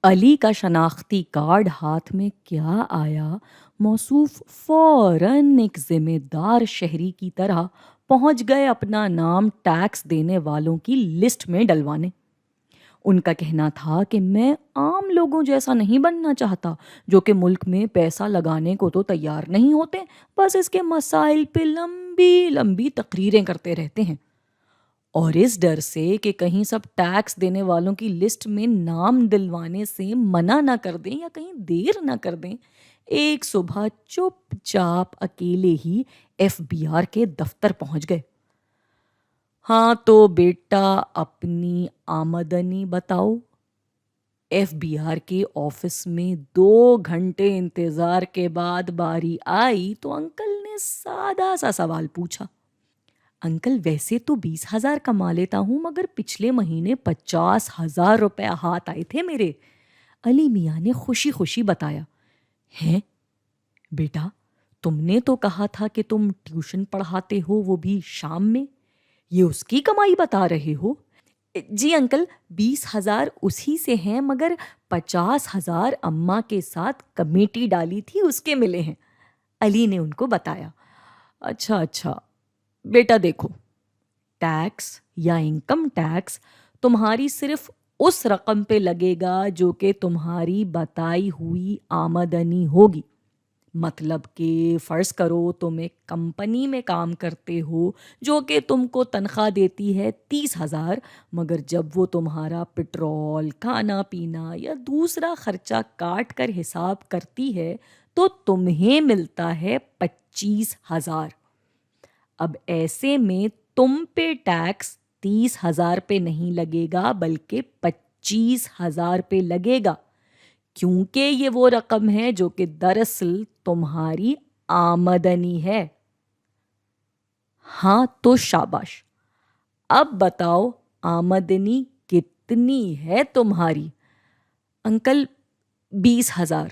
علی کا شناختی کارڈ ہاتھ میں کیا آیا، موصوف فوراً ایک ذمہ دار شہری کی طرح پہنچ گئے اپنا نام ٹیکس دینے والوں کی لسٹ میں ڈلوانے۔ ان کا کہنا تھا کہ میں عام لوگوں جیسا نہیں بننا چاہتا جو کہ ملک میں پیسہ لگانے کو تو تیار نہیں ہوتے، بس اس کے مسائل پہ لمبی لمبی تقریریں کرتے رہتے ہیں، اور اس ڈر سے کہ کہیں سب ٹیکس دینے والوں کی لسٹ میں نام دلوانے سے منع نہ کر دیں یا کہیں دیر نہ کر دیں، ایک صبح چپ چاپ اکیلے ہی ایف بی آر کے دفتر پہنچ گئے۔ ہاں تو بیٹا اپنی آمدنی بتاؤ۔ ایف بی آر کے آفس میں 2 گھنٹے انتظار کے بعد باری آئی تو انکل نے سادہ سا سوال پوچھا۔ انکل ویسے تو 20,000 کما لیتا ہوں، مگر پچھلے مہینے 50,000 روپے ہاتھ آئے تھے میرے، علی میاں نے خوشی خوشی بتایا۔ ہیں بیٹا، تم نے تو کہا تھا کہ تم ٹیوشن پڑھاتے ہو، وہ بھی شام میں، یہ اس کی کمائی بتا رہے ہو؟ جی انکل، 20,000 اسی سے ہیں، مگر 50,000 اماں کے ساتھ کمیٹی ڈالی تھی اس کے ملے ہیں، علی نے ان کو بتایا۔ اچھا اچھا بیٹا، دیکھو، ٹیکس یا انکم ٹیکس تمہاری صرف اس رقم پہ لگے گا جو کہ تمہاری بتائی ہوئی آمدنی ہوگی۔ مطلب کہ فرض کرو تم ایک کمپنی میں کام کرتے ہو جو کہ تم کو تنخواہ دیتی ہے 30,000، مگر جب وہ تمہارا پٹرول، کھانا پینا یا دوسرا خرچہ کاٹ کر حساب کرتی ہے تو تمہیں ملتا ہے 25,000۔ اب ایسے میں تم پہ ٹیکس 30,000 پہ نہیں لگے گا بلکہ 25,000 پہ لگے گا، کیونکہ یہ وہ رقم ہے جو کہ دراصل تمہاری آمدنی ہے۔ ہاں تو شاباش، اب بتاؤ آمدنی کتنی ہے تمہاری؟ انکل 20,000۔